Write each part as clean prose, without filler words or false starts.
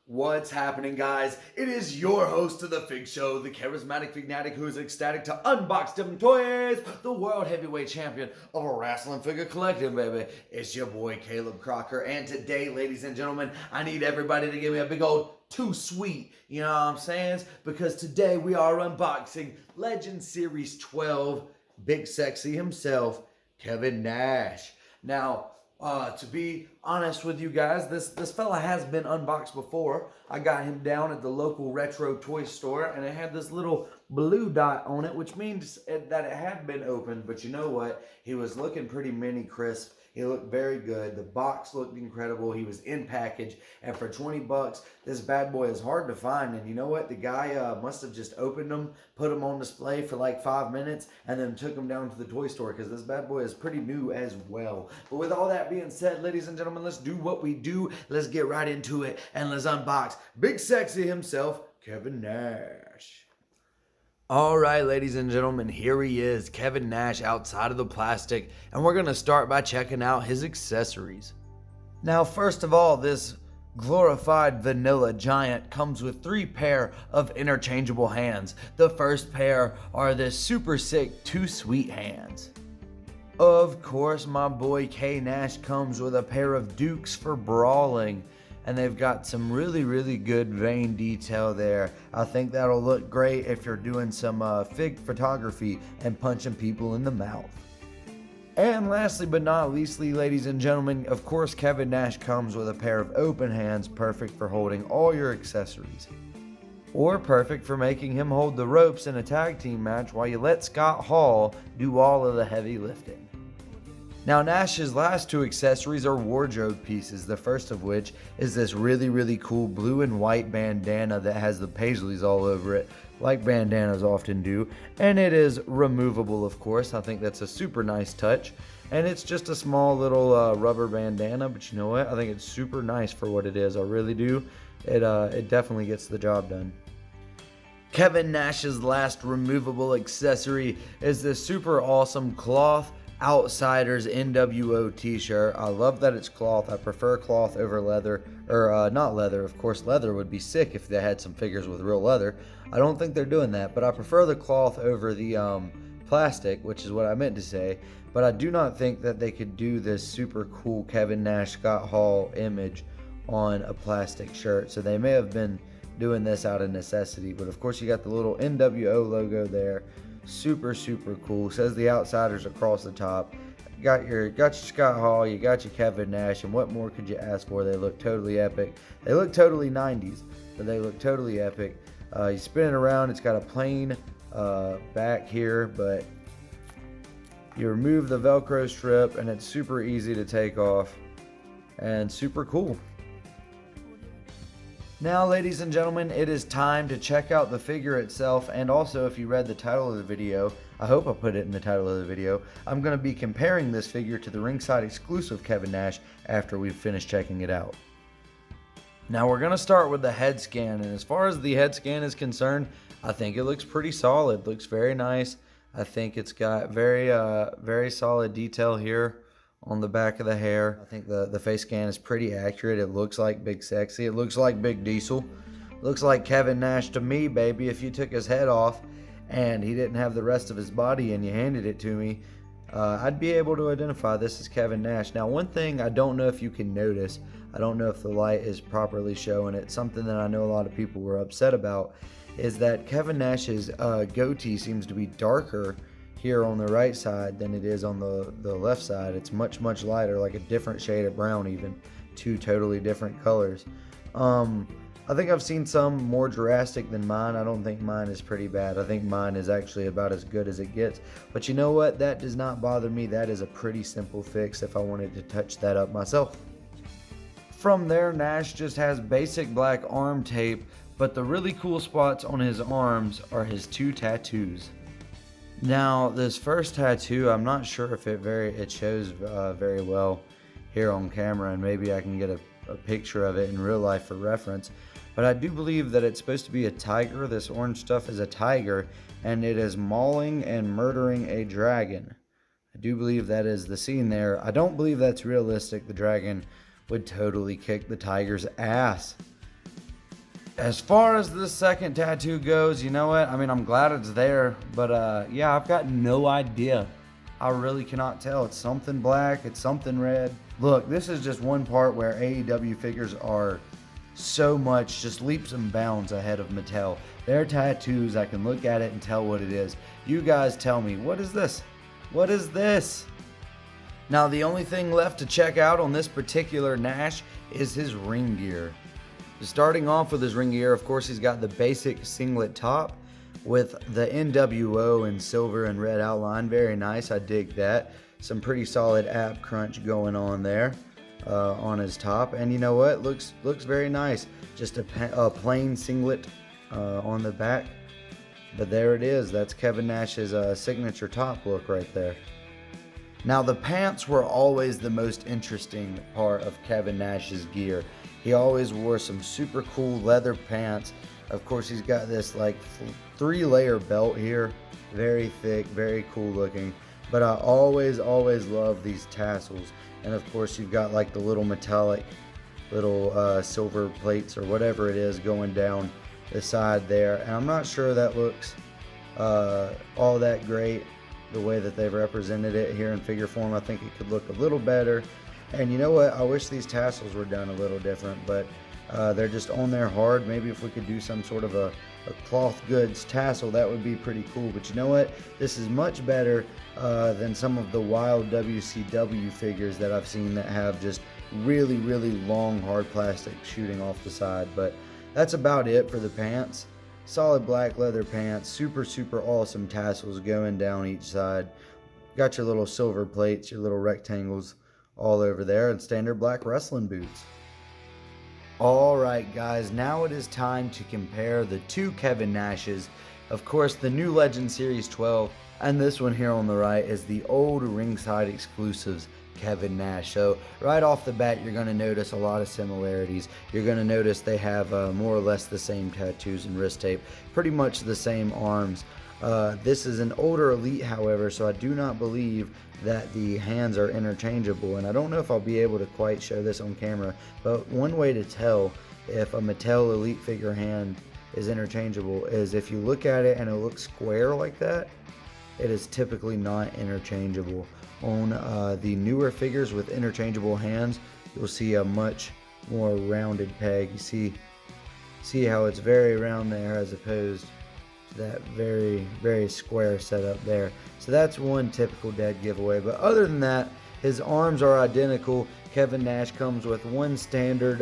What's happening, guys? It is your host of the Fig Show, the charismatic fignatic who is ecstatic to unbox them toys, the world heavyweight champion of a wrestling figure collective, baby. It's your boy Caleb Crocker, and today, ladies and gentlemen, I need everybody to give me a big old too sweet, you know what I'm saying? Because today we are unboxing Legend Series 12, Big Sexy himself, Kevin Nash. Now, to be honest with you guys, this fella has been unboxed before. I got him down at the local retro toy store, and it had this little blue dot on it, which means that it had been opened. But you know what? He was looking pretty mini crisp. He looked very good. The box looked incredible. He was in package, and for 20 bucks, this bad boy is hard to find. And you know what? The guy must have just opened them, put them on display for like 5 minutes, and then took them down to the toy store because this bad boy is pretty new as well. But with all that being said, ladies and gentlemen, let's do what we do. Let's get right into it, and let's unbox Big Sexy himself, Kevin Nash. All right, ladies and gentlemen, here he is, Kevin Nash outside of the plastic, and we're going to start by checking out his accessories. Now, first of all, this glorified vanilla giant comes with 3 pair of interchangeable hands. The first pair are the super sick Too Sweet hands. Of course, my boy K Nash comes with a pair of Dukes for brawling. And they've got some really good vein detail there. I think that'll look great if you're doing some fig photography and punching people in the mouth. And lastly but not leastly, ladies and gentlemen, of course Kevin Nash comes with a pair of open hands, perfect for holding all your accessories. Or perfect for making him hold the ropes in a tag team match while you let Scott Hall do all of the heavy lifting. Now, Nash's last 2 accessories are wardrobe pieces, the first of which is this really cool blue and white bandana that has the paisleys all over it, like bandanas often do, and it is removable, of course. I think that's a super nice touch, and it's just a small little rubber bandana, but you know what? I think it's super nice for what it is. I really do. It definitely gets the job done. Kevin Nash's last removable accessory is this super awesome cloth Outsiders NWO t-shirt. I love that it's cloth. I prefer cloth over leather, or not leather. Of course, leather would be sick if they had some figures with real leather. I don't think they're doing that, but I prefer the cloth over the plastic, which is what I meant to say. But I do not think that they could do this super cool Kevin Nash Scott Hall image on a plastic shirt. So they may have been doing this out of necessity. But of course, you got the little NWO logo there. Super cool. Says the Outsiders across the top. You got your Scott Hall, you got your Kevin Nash, and what more could you ask for? They look totally epic. They look totally 90s, but they look totally epic. You spin it around, it's got a plain back here, but you remove the Velcro strip and it's super easy to take off and super cool. Now, ladies and gentlemen, it is time to check out the figure itself, and also if you read the title of the video, I hope I put it in the title of the video, I'm going to be comparing this figure to the Ringside Exclusive Kevin Nash after we've finished checking it out. Now, we're going to start with the head scan, and as far as the head scan is concerned, I think it looks pretty solid. Looks very nice. I think it's got very solid detail here on the back of the hair. I think the face scan is pretty accurate. It looks like Big Sexy. It looks like Big Diesel. Looks like Kevin Nash to me, baby. If you took his head off and he didn't have the rest of his body and you handed it to me, I'd be able to identify this as Kevin Nash. Now, one thing I don't know if you can notice, I don't know if the light is properly showing it, something that I know a lot of people were upset about, is that Kevin Nash's goatee seems to be darker here on the right side than it is on the left side. It's much lighter, like a different shade of brown even. 2 totally different colors. I think I've seen some more drastic than mine. I don't think mine is pretty bad. I think mine is actually about as good as it gets. But you know what? That does not bother me. That is a pretty simple fix if I wanted to touch that up myself. From there, Nash just has basic black arm tape, but the really cool spots on his arms are his 2 tattoos. Now, this first tattoo, I'm not sure if it shows very well here on camera, and maybe I can get a picture of it in real life for reference. but I do believe that it's supposed to be a tiger. This orange stuff is a tiger, and it is mauling and murdering a dragon. I do believe that is the scene there. I don't believe that's realistic. The dragon would totally kick the tiger's ass. As far as the second tattoo goes, you know what? I mean, I'm glad it's there, but yeah, I've got no idea. I really cannot tell. It's something black, it's something red. Look, this is just one part where AEW figures are so much, just leaps and bounds ahead of Mattel. Their tattoos, I can look at it and tell what it is. You guys tell me, what is this? What is this? Now, the only thing left to check out on this particular Nash is his ring gear. Starting off with his ring gear, of course, he's got the basic singlet top with the NWO in silver and red outline. Very nice. I dig that. Some pretty solid ab crunch going on there on his top. And you know what? Looks very nice. Just a plain singlet on the back. But there it is. That's Kevin Nash's signature top look right there. Now, the pants were always the most interesting part of Kevin Nash's gear. He always wore some super cool leather pants. Of course, he's got this like 3-layer belt here. Very thick, very cool looking. But I always love these tassels. And of course, you've got like the little metallic, little silver plates or whatever it is going down the side there. And I'm not sure that looks all that great the way that they've represented it here in figure form. I think it could look a little better. And you know what? I wish these tassels were done a little different, but they're just on there hard. Maybe if we could do some sort of a cloth goods tassel, that would be pretty cool. But you know what? This is much better than some of the wild WCW figures that I've seen that have just really long hard plastic shooting off the side. But that's about it for the pants. Solid black leather pants, super awesome tassels going down each side. Got your little silver plates, your little rectangles all over there, and standard black wrestling boots. Alright guys, now it is time to compare the two Kevin Nashes. Of course, the new Legend Series 12, and this one here on the right is the old Ringside Exclusives Kevin Nash. So right off the bat, you're going to notice a lot of similarities. You're going to notice they have more or less the same tattoos and wrist tape, pretty much the same arms. This is an older Elite, however, so I do not believe that the hands are interchangeable, and I don't know if I'll be able to quite show this on camera, but one way to tell if a Mattel Elite figure hand is interchangeable is if you look at it and it looks square like that, it is typically not interchangeable. On the newer figures with interchangeable hands, you'll see a much more rounded peg. You see how it's very round there as opposed to that very square setup there. So that's one typical dead giveaway. But other than that, his arms are identical. Kevin Nash comes with one standard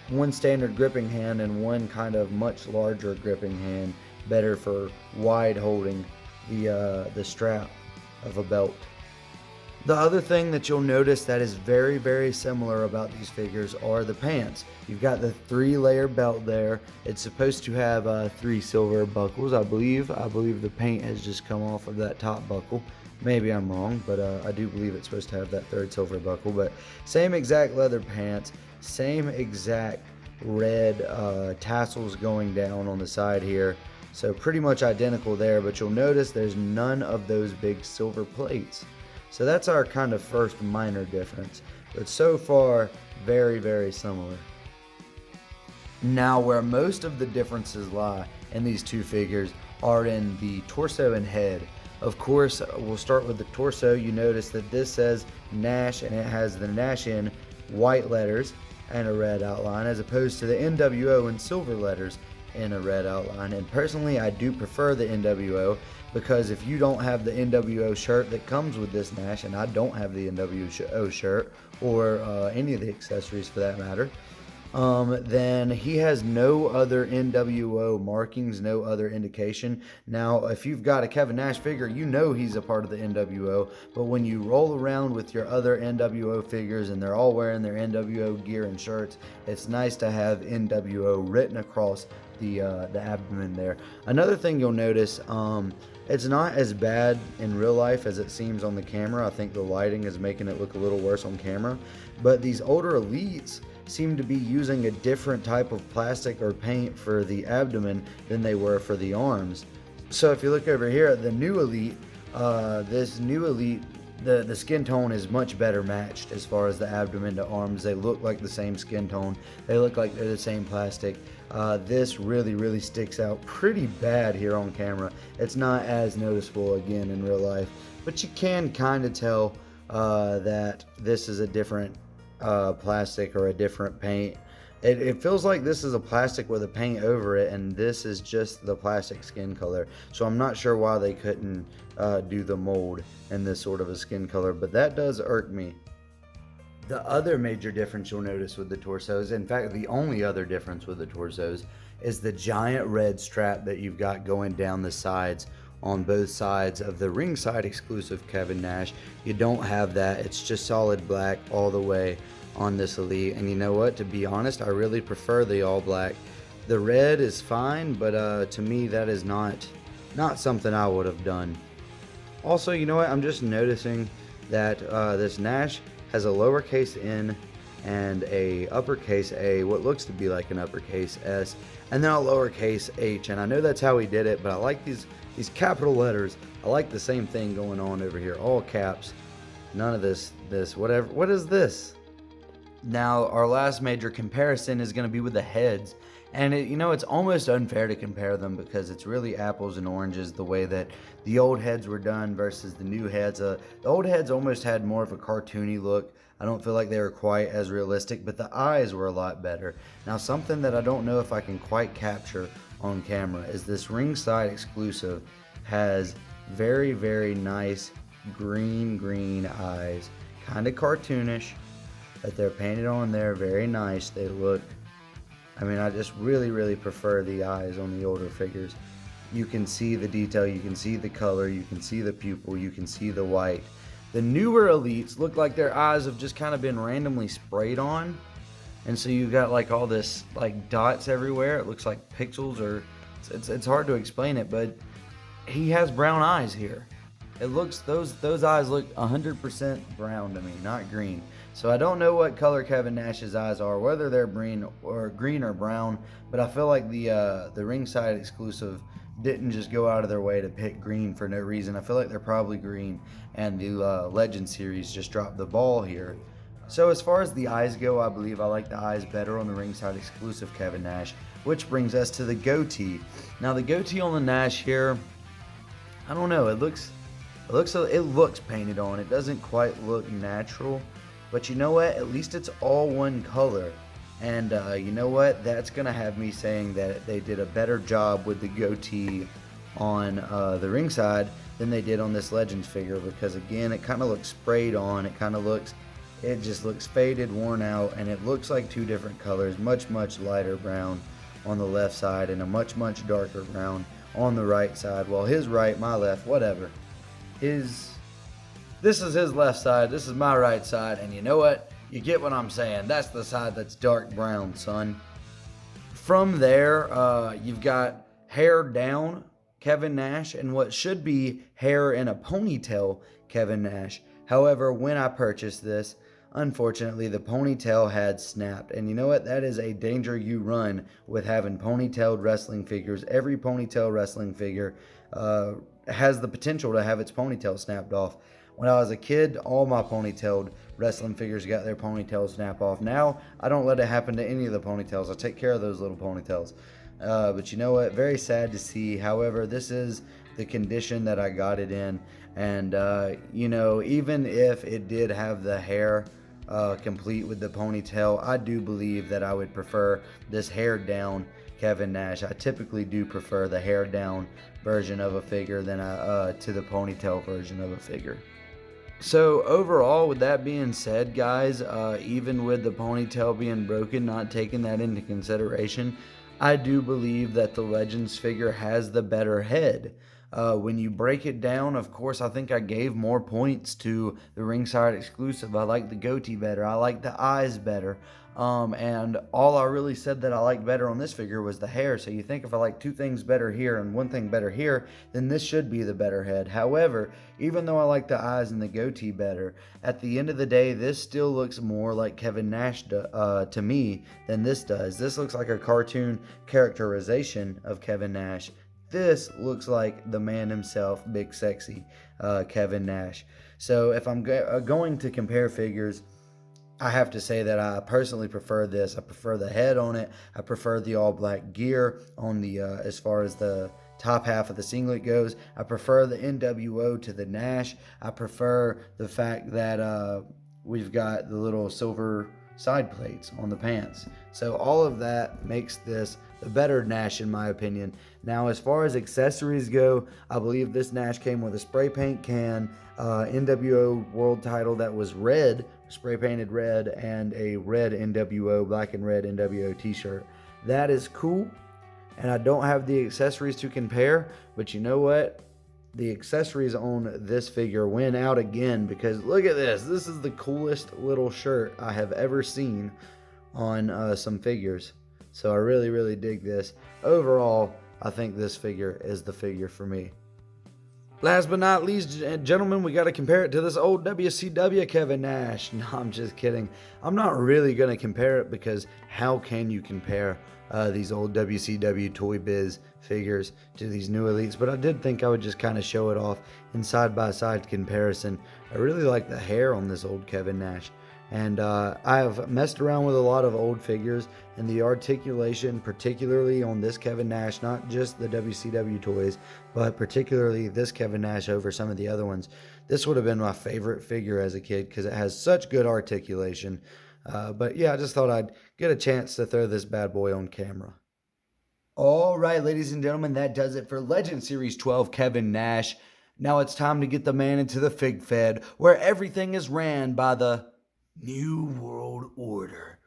gripping hand and one kind of much larger gripping hand, better for wide holding the strap of a belt. The other thing that you'll notice that is very similar about these figures are the pants. You've got the 3-layer belt there. It's supposed to have 3 silver buckles, I believe. I believe the paint has just come off of that top buckle. Maybe I'm wrong, but I do believe it's supposed to have that 3rd silver buckle. But same exact leather pants, same exact red tassels going down on the side here. So pretty much identical there, but you'll notice there's none of those big silver plates. So that's our kind of first minor difference, but so far very similar. Now, where most of the differences lie in these two figures are in the torso and head. Of course, we'll start with the torso. You notice that this says Nash and it has the Nash in white letters and a red outline, as opposed to the NWO in silver letters in a red outline. And personally, I do prefer the NWO, because if you don't have the NWO shirt that comes with this Nash, and I don't have the NWO shirt or any of the accessories for that matter, then he has no other NWO markings, no other indication. Now, if you've got a Kevin Nash figure, you know he's a part of the NWO, but when you roll around with your other NWO figures and they're all wearing their NWO gear and shirts, it's nice to have NWO written across the abdomen there. Another thing you'll notice, it's not as bad in real life as it seems on the camera. I think the lighting is making it look a little worse on camera, but these older Elites seem to be using a different type of plastic or paint for the abdomen than they were for the arms. So if you look over here at the new Elite, this new Elite, the skin tone is much better matched as far as the abdomen to arms. They look like the same skin tone. They look like they're the same plastic. This really sticks out pretty bad here on camera. It's not as noticeable again in real life, but you can kind of tell that this is a different plastic or a different paint. It feels like this is a plastic with a paint over it, and this is just the plastic skin color. So I'm not sure why they couldn't do the mold in this sort of a skin color, but that does irk me. The other major difference you'll notice with the torsos, in fact the only other difference with the torsos, is the giant red strap that you've got going down the sides on both sides of the Ringside Exclusive Kevin Nash. You don't have that. It's just solid black all the way on this Elite, and you know what, to be honest, I really prefer the all black. The red is fine, but to me that is not something I would have done. Also, you know what, I'm just noticing that this Nash has a lowercase n and a uppercase A, what looks to be like an uppercase S, and then a lowercase h, and I know that's how he did it, but I like these capital letters. I like the same thing going on over here, all caps. None of this whatever. What is this? Now, our last major comparison is going to be with the heads. And it's almost unfair to compare them because it's really apples and oranges the way that the old heads were done versus the new heads. The old heads almost had more of a cartoony look. I don't feel like they were quite as realistic, but the eyes were a lot better. Now, something that I don't know if I can quite capture on camera is this Ringside Exclusive has very nice green eyes. Kind of cartoonish. But they're painted on there very nice. They look, I just really prefer the eyes on the older figures. You can see the detail, you can see the color, you can see the pupil, you can see the white. The newer Elites look like their eyes have just kind of been randomly sprayed on, and so you've got like all this like dots everywhere. It looks like pixels, or it's hard to explain it, but he has brown eyes here. It looks, those eyes look 100% brown to me, not green. So I don't know what color Kevin Nash's eyes are, whether they're green or brown, but I feel like the Ringside Exclusive didn't just go out of their way to pick green for no reason. I feel like they're probably green, and the Legend series just dropped the ball here. So as far as the eyes go, I believe I like the eyes better on the Ringside Exclusive Kevin Nash, which brings us to the goatee. Now the goatee on the Nash here, I don't know, it looks painted on. It doesn't quite look natural. But you know what? At least it's all one color. And you know what? That's going to have me saying that they did a better job with the goatee on the Ringside than they did on this Legends figure. Because again, it kind of looks sprayed on. It just looks faded, worn out. And it looks like two different colors. Much lighter brown on the left side and a much darker brown on the right side. Well, his right, my left, whatever. This is his left side, this is my right side, and you know what? You get what I'm saying. That's the side that's dark brown, son. From there, you've got hair down Kevin Nash and what should be hair in a ponytail Kevin Nash. However, when I purchased this, unfortunately, the ponytail had snapped. And you know what? That is a danger you run with having ponytailed wrestling figures. Every ponytail wrestling figure has the potential to have its ponytail snapped off. When I was a kid, all my ponytailed wrestling figures got their ponytails snap off. Now, I don't let it happen to any of the ponytails. I take care of those little ponytails. But you know what? Very sad to see. However, this is the condition that I got it in. And, even if it did have the hair complete with the ponytail, I do believe that I would prefer this hair down Kevin Nash. I typically do prefer the hair down version of a figure than to the ponytail version of a figure. So overall, with that being said, guys, even with the ponytail being broken, not taking that into consideration, I do believe that the Legends figure has the better head. When you break it down, of course, I think I gave more points to the Ringside Exclusive. I like the goatee better. I like the eyes better. And all I really said that I liked better on this figure was the hair. So you think if I like two things better here and one thing better here, then this should be the better head. However, even though I like the eyes and the goatee better, at the end of the day, this still looks more like Kevin Nash to me than this does. This looks like a cartoon characterization of Kevin Nash. This looks like the man himself, big sexy Kevin Nash. So if I'm going to compare figures, I have to say that I personally prefer this. I prefer the head on it. I prefer the all black gear on the as far as the top half of the singlet goes. I prefer the NWO to the Nash. I prefer the fact that we've got the little silver side plates on the pants. So all of that makes this the better Nash in my opinion. Now as far as accessories go, I believe this Nash came with a spray paint can, NWO world title that was red, spray painted red, and a red NWO, black and red NWO t-shirt. That is cool, and I don't have the accessories to compare, but you know what? The accessories on this figure win out again, because look at this. This is the coolest little shirt I have ever seen on some figures. So I really, really dig this. Overall, I think this figure is the figure for me. Last but not least, gentlemen, we got to compare it to this old WCW Kevin Nash. No, I'm just kidding. I'm not really going to compare it, because how can you compare these old WCW Toy Biz figures to these new Elites? But I did think I would just kind of show it off in side-by-side comparison. I really like the hair on this old Kevin Nash. And I have messed around with a lot of old figures, and the articulation, particularly on this Kevin Nash, not just the WCW toys, but particularly this Kevin Nash over some of the other ones. This would have been my favorite figure as a kid because it has such good articulation. But yeah, I just thought I'd get a chance to throw this bad boy on camera. All right, ladies and gentlemen, that does it for Legend Series 12 Kevin Nash. Now it's time to get the man into the Fig Fed, where everything is ran by the New World Order.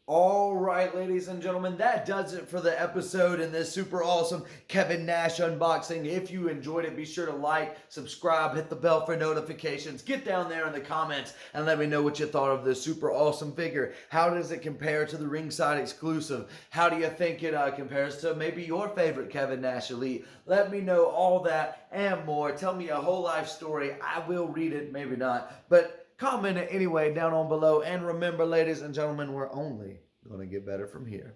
All right, ladies and gentlemen, that does it for the episode in this super awesome Kevin Nash unboxing. If you enjoyed it, be sure to like, subscribe, hit the bell for notifications. Get down there in the comments and let me know what you thought of this super awesome figure. How does it compare to the Ringside Exclusive? How do you think it compares to maybe your favorite Kevin Nash Elite? Let me know all that and more. Tell me a whole life story. I will read it, maybe not, but comment it anyway down on below. And remember, ladies and gentlemen, we're only going to get better from here.